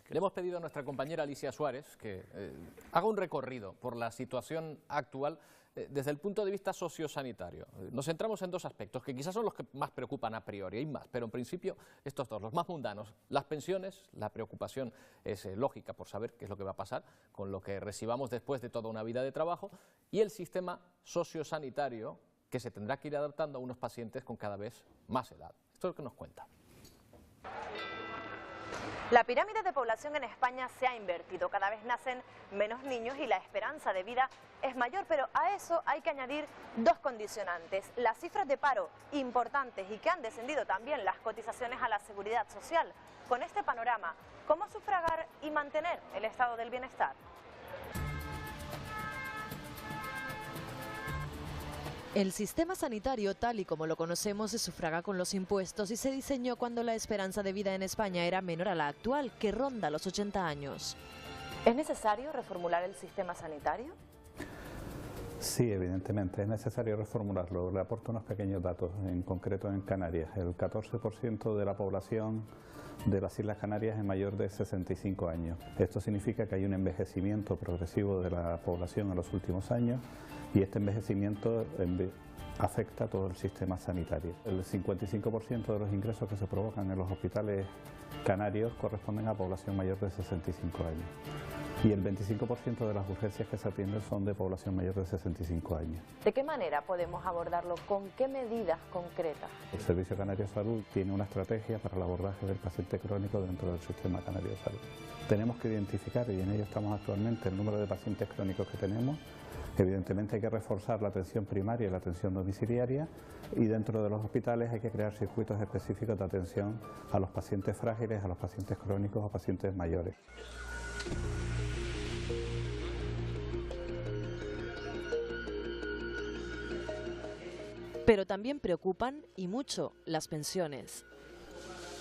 Le hemos pedido a nuestra compañera Alicia Suárez que haga un recorrido por la situación actual desde el punto de vista sociosanitario. Nos centramos en dos aspectos que quizás son los que más preocupan a priori, hay más, pero en principio estos dos, los más mundanos, las pensiones. La preocupación es lógica por saber qué es lo que va a pasar con lo que recibamos después de toda una vida de trabajo, y el sistema sociosanitario que se tendrá que ir adaptando a unos pacientes con cada vez más edad. Esto es lo que nos cuenta. La pirámide de población en España se ha invertido, cada vez nacen menos niños y la esperanza de vida es mayor, pero a eso hay que añadir dos condicionantes: las cifras de paro importantes y que han descendido también las cotizaciones a la seguridad social. Con este panorama, ¿cómo sufragar y mantener el estado del bienestar? El sistema sanitario, tal y como lo conocemos, se sufraga con los impuestos y se diseñó cuando la esperanza de vida en España era menor a la actual, que ronda los 80 años. ¿Es necesario reformular el sistema sanitario? Sí, evidentemente, es necesario reformularlo. Le aporto unos pequeños datos, en concreto en Canarias. El 14% de la población de las Islas Canarias es mayor de 65 años. Esto significa que hay un envejecimiento progresivo de la población en los últimos años y este envejecimiento afecta a todo el sistema sanitario. El 55% de los ingresos que se provocan en los hospitales canarios corresponden a población mayor de 65 años. Y el 25% de las urgencias que se atienden son de población mayor de 65 años. ¿De qué manera podemos abordarlo? ¿Con qué medidas concretas? El Servicio Canario de Salud tiene una estrategia para el abordaje del paciente crónico dentro del Sistema Canario de Salud. Tenemos que identificar, y en ello estamos actualmente, el número de pacientes crónicos que tenemos. Evidentemente hay que reforzar la atención primaria y la atención domiciliaria, y dentro de los hospitales hay que crear circuitos específicos de atención a los pacientes frágiles, a los pacientes crónicos o pacientes mayores. Pero también preocupan, y mucho, las pensiones.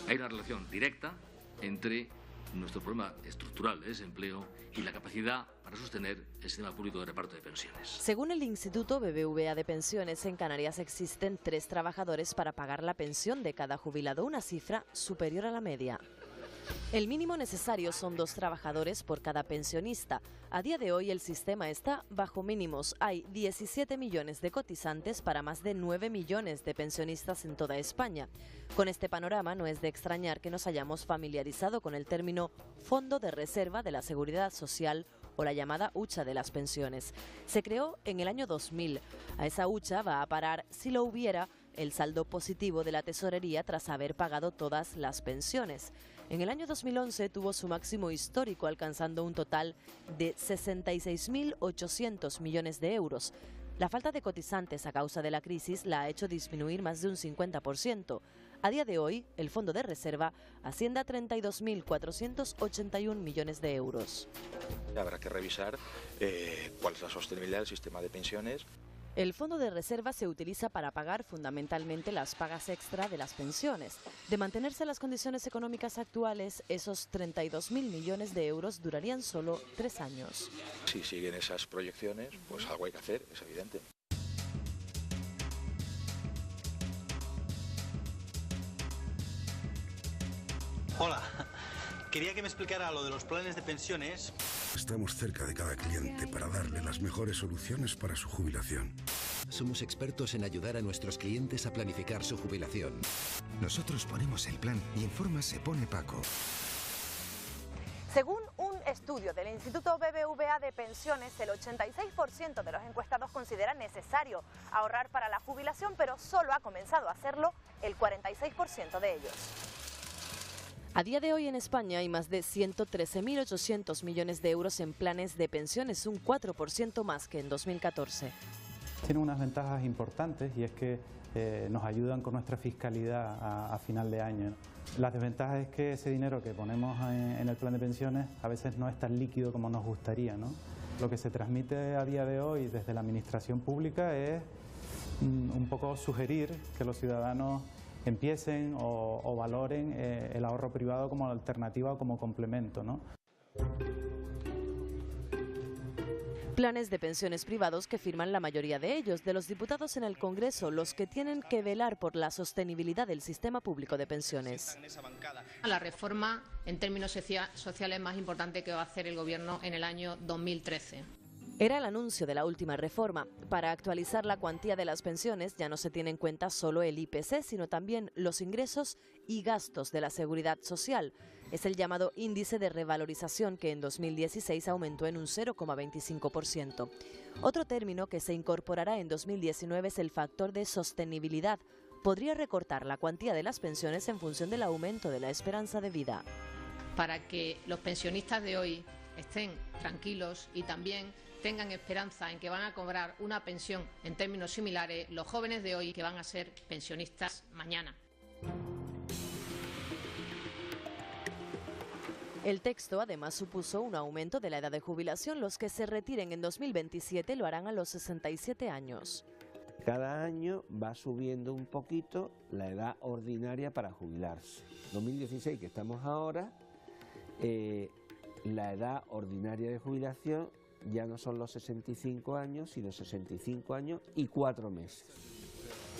Hay una relación directa entre nuestro problema estructural de desempleo y la capacidad para sostener el sistema público de reparto de pensiones. Según el Instituto BBVA de Pensiones, en Canarias existen 3 trabajadores para pagar la pensión de cada jubilado, una cifra superior a la media. El mínimo necesario son 2 trabajadores por cada pensionista. A día de hoy el sistema está bajo mínimos. Hay 17 millones de cotizantes para más de 9 millones de pensionistas en toda España. Con este panorama no es de extrañar que nos hayamos familiarizado con el término Fondo de Reserva de la Seguridad Social, o la llamada hucha de las pensiones. Se creó en el año 2000. A esa hucha va a parar, si lo hubiera, el saldo positivo de la tesorería tras haber pagado todas las pensiones. En el año 2011 tuvo su máximo histórico, alcanzando un total de 66.800 millones de euros. La falta de cotizantes a causa de la crisis la ha hecho disminuir más de un 50%. A día de hoy, el fondo de reserva asciende a 32.481 millones de euros. Habrá que revisar cuál es la sostenibilidad del sistema de pensiones. El fondo de reserva se utiliza para pagar fundamentalmente las pagas extra de las pensiones. De mantenerse las condiciones económicas actuales, esos 32.000 millones de euros durarían solo 3 años. Si siguen esas proyecciones, pues algo hay que hacer, es evidente. Hola, quería que me explicara lo de los planes de pensiones. Estamos cerca de cada cliente para darle las mejores soluciones para su jubilación. Somos expertos en ayudar a nuestros clientes a planificar su jubilación. Nosotros ponemos el plan y en forma se pone Paco. Según un estudio del Instituto BBVA de Pensiones, el 86% de los encuestados considera necesario ahorrar para la jubilación, pero solo ha comenzado a hacerlo el 46% de ellos. A día de hoy en España hay más de 113.800 millones de euros en planes de pensiones, un 4% más que en 2014. Tiene unas ventajas importantes y es que nos ayudan con nuestra fiscalidad a final de año. La desventaja es que ese dinero que ponemos en el plan de pensiones a veces no es tan líquido como nos gustaría, ¿no? Lo que se transmite a día de hoy desde la administración pública es un poco sugerir que los ciudadanos empiecen o valoren el ahorro privado como alternativa o como complemento, ¿no? Planes de pensiones privados que firman la mayoría de ellos, de los diputados en el Congreso, los que tienen que velar por la sostenibilidad del sistema público de pensiones. La reforma en términos sociales más importante que va a hacer el Gobierno en el año 2013. Era el anuncio de la última reforma. Para actualizar la cuantía de las pensiones ya no se tiene en cuenta solo el IPC, sino también los ingresos y gastos de la seguridad social. Es el llamado índice de revalorización que en 2016 aumentó en un 0,25%. Otro término que se incorporará en 2019 es el factor de sostenibilidad. Podría recortar la cuantía de las pensiones en función del aumento de la esperanza de vida. Para que los pensionistas de hoy estén tranquilos y también tengan esperanza en que van a cobrar una pensión en términos similares los jóvenes de hoy que van a ser pensionistas mañana. El texto además supuso un aumento de la edad de jubilación. Los que se retiren en 2027 lo harán a los 67 años. Cada año va subiendo un poquito la edad ordinaria para jubilarse. 2016, que estamos ahora, la edad ordinaria de jubilación ya no son los 65 años, sino 65 años y 4 meses.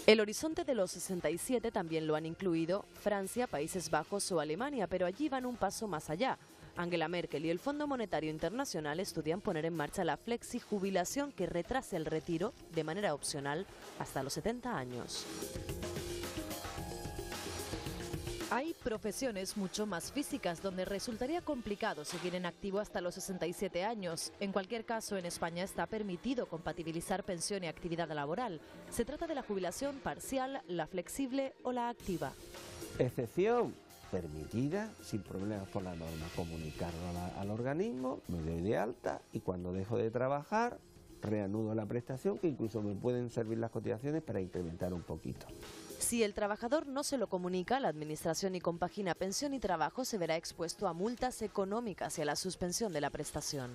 El horizonte de los 67 también lo han incluido Francia, Países Bajos o Alemania, pero allí van un paso más allá. Angela Merkel y el Fondo Monetario Internacional estudian poner en marcha la flexijubilación que retrase el retiro de manera opcional hasta los 70 años. Hay profesiones mucho más físicas donde resultaría complicado seguir en activo hasta los 67 años. En cualquier caso, en España está permitido compatibilizar pensión y actividad laboral. Se trata de la jubilación parcial, la flexible o la activa. Excepción permitida, sin problemas por la norma, comunicarlo al organismo, me doy de alta y cuando dejo de trabajar reanudo la prestación, que incluso me pueden servir las cotizaciones para incrementar un poquito. Si el trabajador no se lo comunica a la Administración y compagina pensión y trabajo, se verá expuesto a multas económicas y a la suspensión de la prestación.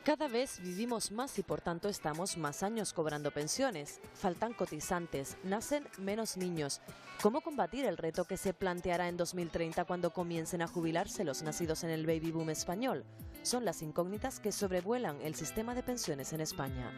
Cada vez vivimos más y por tanto estamos más años cobrando pensiones. Faltan cotizantes, nacen menos niños. ¿Cómo combatir el reto que se planteará en 2030 cuando comiencen a jubilarse los nacidos en el baby boom español? Son las incógnitas que sobrevuelan el sistema de pensiones en España.